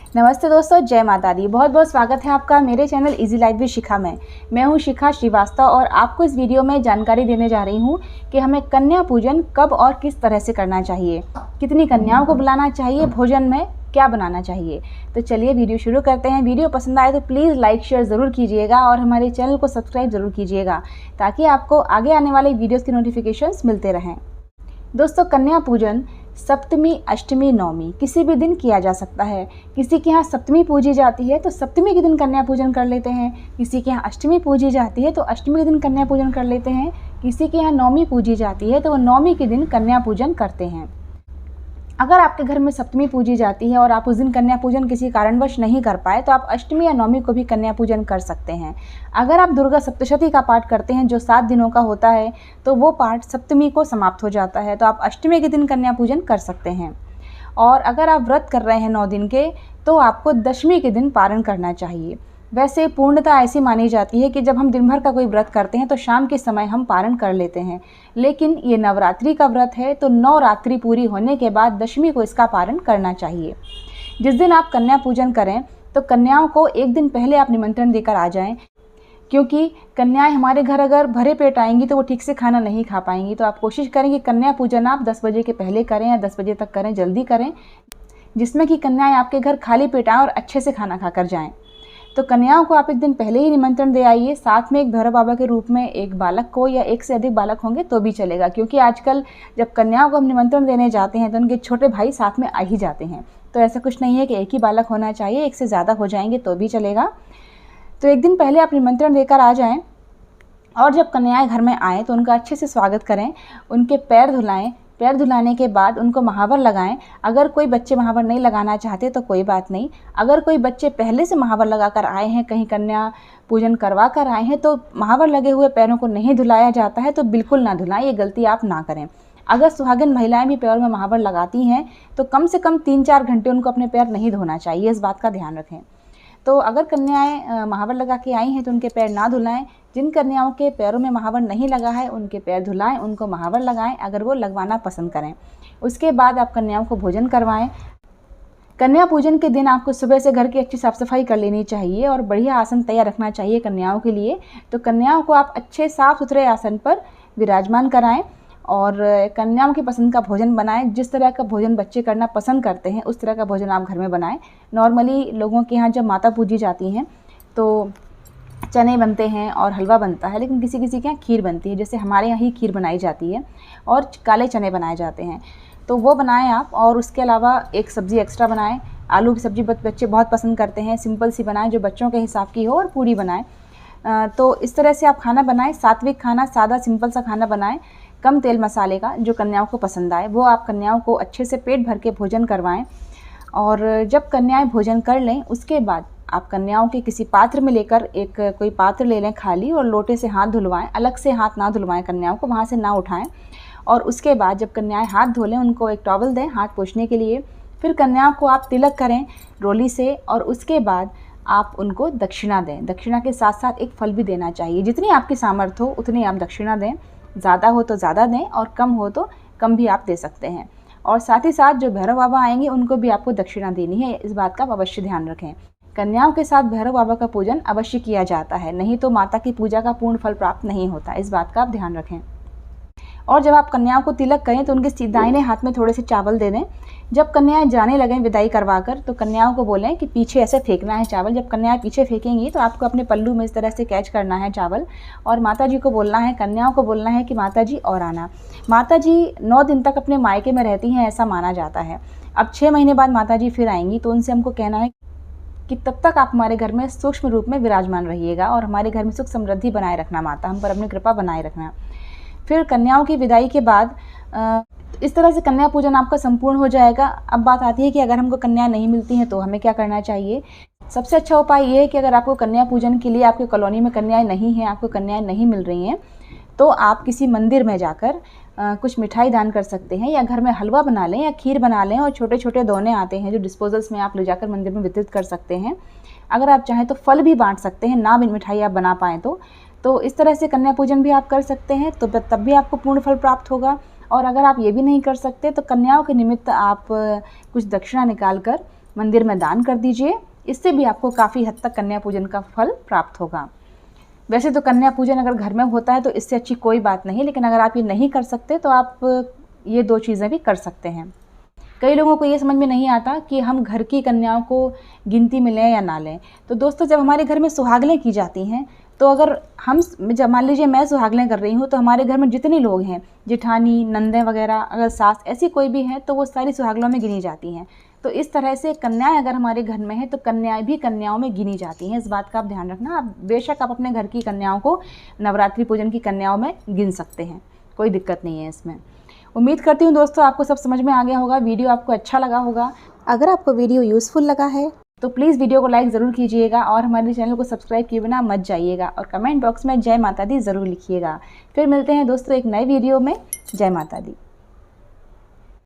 नमस्ते दोस्तों, जय माता दी। बहुत बहुत स्वागत है आपका मेरे चैनल इजी लाइफ विद शिखा में। मैं हूं शिखा श्रीवास्तव और आपको इस वीडियो में जानकारी देने जा रही हूं कि हमें कन्या पूजन कब और किस तरह से करना चाहिए, कितनी कन्याओं को बुलाना चाहिए, भोजन में क्या बनाना चाहिए। तो चलिए वीडियो शुरू करते हैं। वीडियो पसंद आए तो प्लीज़ लाइक शेयर ज़रूर कीजिएगा और हमारे चैनल को सब्सक्राइब ज़रूर कीजिएगा ताकि आपको आगे आने वाले वीडियोज़ की नोटिफिकेशंस मिलते रहें। दोस्तों, कन्या पूजन सप्तमी, अष्टमी, नवमी किसी भी दिन किया जा सकता है। किसी के यहाँ सप्तमी पूजी जाती है तो सप्तमी के दिन कन्या पूजन कर लेते हैं, किसी के यहाँ अष्टमी पूजी जाती है तो अष्टमी के दिन कन्या पूजन कर लेते हैं, किसी के यहाँ नवमी पूजी जाती है तो वो नवमी के दिन कन्या पूजन करते हैं। अगर आपके घर में सप्तमी पूजी जाती है और आप उस दिन कन्या पूजन किसी कारणवश नहीं कर पाए तो आप अष्टमी या नवमी को भी कन्या पूजन कर सकते हैं। अगर आप दुर्गा सप्तशती का पाठ करते हैं जो 7 दिनों का होता है तो वो पाठ सप्तमी को समाप्त हो जाता है, तो आप अष्टमी के दिन कन्या पूजन कर सकते हैं। और अगर आप व्रत कर रहे हैं 9 दिन के तो आपको दशमी के दिन पारण करना चाहिए। वैसे पूर्णता ऐसी मानी जाती है कि जब हम दिन भर का कोई व्रत करते हैं तो शाम के समय हम पारण कर लेते हैं, लेकिन ये नवरात्रि का व्रत है तो 9 रात्रि पूरी होने के बाद दशमी को इसका पारण करना चाहिए। जिस दिन आप कन्या पूजन करें तो कन्याओं को एक दिन पहले आप निमंत्रण देकर आ जाएं, क्योंकि कन्याएं हमारे घर अगर भरे पेट आएंगी तो वो ठीक से खाना नहीं खा पाएंगी। तो आप कोशिश करें कि कन्या पूजन आप 10 बजे के पहले करें या 10 बजे तक करें, जल्दी करें, जिसमें कि कन्याएं आपके घर खाली पेट आएँ और अच्छे से खाना खाकर जाएँ। तो कन्याओं को आप एक दिन पहले ही निमंत्रण दे आइए। साथ में एक भैरव बाबा के रूप में एक बालक को या एक से अधिक बालक होंगे तो भी चलेगा, क्योंकि आजकल जब कन्याओं को हम निमंत्रण देने जाते हैं तो उनके छोटे भाई साथ में आ ही जाते हैं। तो ऐसा कुछ नहीं है कि एक ही बालक होना चाहिए, एक से ज़्यादा हो जाएंगे तो भी चलेगा। तो एक दिन पहले आप निमंत्रण देकर आ जाएँ और जब कन्याएँ घर में आएँ तो उनका अच्छे से स्वागत करें, उनके पैर धुलाएँ। पैर धुलाने के बाद उनको महावर लगाएं। अगर कोई बच्चे महावर नहीं लगाना चाहते तो कोई बात नहीं। अगर कोई बच्चे पहले से महावर लगाकर आए हैं, कहीं कन्या पूजन करवा कर आए हैं, तो महावर लगे हुए पैरों को नहीं धुलाया जाता है, तो बिल्कुल ना धुलाएं, ये गलती आप ना करें। अगर सुहागिन महिलाएं भी पैर में महावर लगाती हैं तो कम से कम 3-4 घंटे उनको अपने पैर नहीं धोना चाहिए, इस बात का ध्यान रखें। तो अगर कन्याएं महावर लगा के आई हैं तो उनके पैर ना धुलाएं। जिन कन्याओं के पैरों में महावर नहीं लगा है उनके पैर धुलाएं, उनको महावर लगाएं अगर वो लगवाना पसंद करें। उसके बाद आप कन्याओं को भोजन करवाएं। कन्या पूजन के दिन आपको सुबह से घर की अच्छी साफ़ सफाई कर लेनी चाहिए और बढ़िया आसन तैयार रखना चाहिए कन्याओं के लिए। तो कन्याओं को आप अच्छे साफ़ सुथरे आसन पर विराजमान कराएं और कन्याओं की पसंद का भोजन बनाएं। जिस तरह का भोजन बच्चे करना पसंद करते हैं उस तरह का भोजन आप घर में बनाएं। नॉर्मली लोगों के यहाँ जब माता पूजी जाती हैं तो चने बनते हैं और हलवा बनता है, लेकिन किसी किसी के यहाँ खीर बनती है। जैसे हमारे यहाँ ही खीर बनाई जाती है और काले चने बनाए जाते हैं, तो वो बनाएं आप। और उसके अलावा एक सब्ज़ी एक्स्ट्रा बनाएं। आलू की सब्ज़ी बच्चे बहुत पसंद करते हैं, सिंपल सी बनाएं जो बच्चों के हिसाब की हो, और पूरी बनाएं। तो इस तरह से आप खाना बनाएं, सात्विक खाना, सादा सिंपल सा खाना बनाएं, कम तेल मसाले का, जो कन्याओं को पसंद आए वो आप कन्याओं को अच्छे से पेट भर के भोजन करवाएं। और जब कन्याएं भोजन कर लें उसके बाद आप कन्याओं के किसी पात्र में लेकर, एक कोई पात्र ले लें खाली, और लोटे से हाथ धुलवाएं। अलग से हाथ ना धुलवाएं, कन्याओं को वहाँ से ना उठाएं। और उसके बाद जब कन्याएं हाथ धो लें उनको एक टॉवल दें हाथ पोंछने के लिए। फिर कन्याओं को आप तिलक करें रोली से, और उसके बाद आप उनको दक्षिणा दें। दक्षिणा के साथ साथ एक फल भी देना चाहिए। जितनी आपकी सामर्थ्य हो उतनी आप दक्षिणा दें, ज़्यादा हो तो ज़्यादा दें और कम हो तो कम भी आप दे सकते हैं। और साथ ही साथ जो भैरव बाबा आएंगे उनको भी आपको दक्षिणा देनी है, इस बात का आप अवश्य ध्यान रखें। कन्याओं के साथ भैरव बाबा का पूजन अवश्य किया जाता है, नहीं तो माता की पूजा का पूर्ण फल प्राप्त नहीं होता, इस बात का आप ध्यान रखें। और जब आप कन्याओं को तिलक करें तो उनके दाहिने हाथ में थोड़े से चावल दे दें। जब कन्याएं जाने लगें विदाई करवाकर तो कन्याओं को बोलें कि पीछे ऐसे फेंकना है चावल। जब कन्याएं पीछे फेंकेंगी तो आपको अपने पल्लू में इस तरह से कैच करना है चावल, और माता जी को बोलना है, कन्याओं को बोलना है कि माता जी और आना। माता जी 9 दिन तक अपने मायके में रहती हैं, ऐसा माना जाता है। अब 6 महीने बाद माता जी फिर आएंगी, तो उनसे हमको कहना है कि तब तक आप हमारे घर में सूक्ष्म रूप में विराजमान रहिएगा और हमारे घर में सुख समृद्धि बनाए रखना, माता हम पर अपनी कृपा बनाए रखना। फिर कन्याओं की विदाई के बाद इस तरह से कन्या पूजन आपका संपूर्ण हो जाएगा। अब बात आती है कि अगर हमको कन्या नहीं मिलती हैं तो हमें क्या करना चाहिए। सबसे अच्छा उपाय ये है कि अगर आपको कन्या पूजन के लिए आपके कॉलोनी में कन्याएं नहीं हैं, आपको कन्याएं नहीं मिल रही हैं, तो आप किसी मंदिर में जाकर कुछ मिठाई दान कर सकते हैं, या घर में हलवा बना लें या खीर बना लें, और छोटे छोटे दोने आते हैं जो डिस्पोजल्स में आप ले जाकर मंदिर में वितरित कर सकते हैं। अगर आप चाहें तो फल भी बांट सकते हैं, ना भी मिठाई आप बना पाएँ तो इस तरह से कन्या पूजन भी आप कर सकते हैं, तो तब भी आपको पूर्ण फल प्राप्त होगा। और अगर आप ये भी नहीं कर सकते तो कन्याओं के निमित्त आप कुछ दक्षिणा निकाल कर मंदिर में दान कर दीजिए। इससे भी आपको काफ़ी हद तक कन्या पूजन का फल प्राप्त होगा। वैसे तो कन्या पूजन अगर घर में होता है तो इससे अच्छी कोई बात नहीं, लेकिन अगर आप ये नहीं कर सकते तो आप ये 2 चीज़ें भी कर सकते हैं। कई लोगों को ये समझ में नहीं आता कि हम घर की कन्याओं को गिनती में लें या ना लें। तो दोस्तों, जब हमारे घर में सुहागलें की जाती हैं तो अगर हम जब मान लीजिए मैं सुहागलें कर रही हूँ तो हमारे घर में जितने लोग हैं, जेठानी, नंदें वगैरह, अगर सास ऐसी कोई भी है तो वो सारी सुहागलों में गिनी जाती हैं। तो इस तरह से कन्याएं अगर हमारे घर में है तो कन्याएं भी कन्याओं में गिनी जाती हैं। इस बात का आप ध्यान रखना। आप बेशक आप अपने घर की कन्याओं को नवरात्रि पूजन की कन्याओं में गिन सकते हैं, कोई दिक्कत नहीं है इसमें। उम्मीद करती हूँ दोस्तों आपको सब समझ में आ गया होगा, वीडियो आपको अच्छा लगा होगा। अगर आपको वीडियो यूज़फुल लगा है तो प्लीज़ वीडियो को लाइक ज़रूर कीजिएगा और हमारे चैनल को सब्सक्राइब किए बिना मत जाइएगा और कमेंट बॉक्स में जय माता दी ज़रूर लिखिएगा। फिर मिलते हैं दोस्तों एक नए वीडियो में। जय माता दी।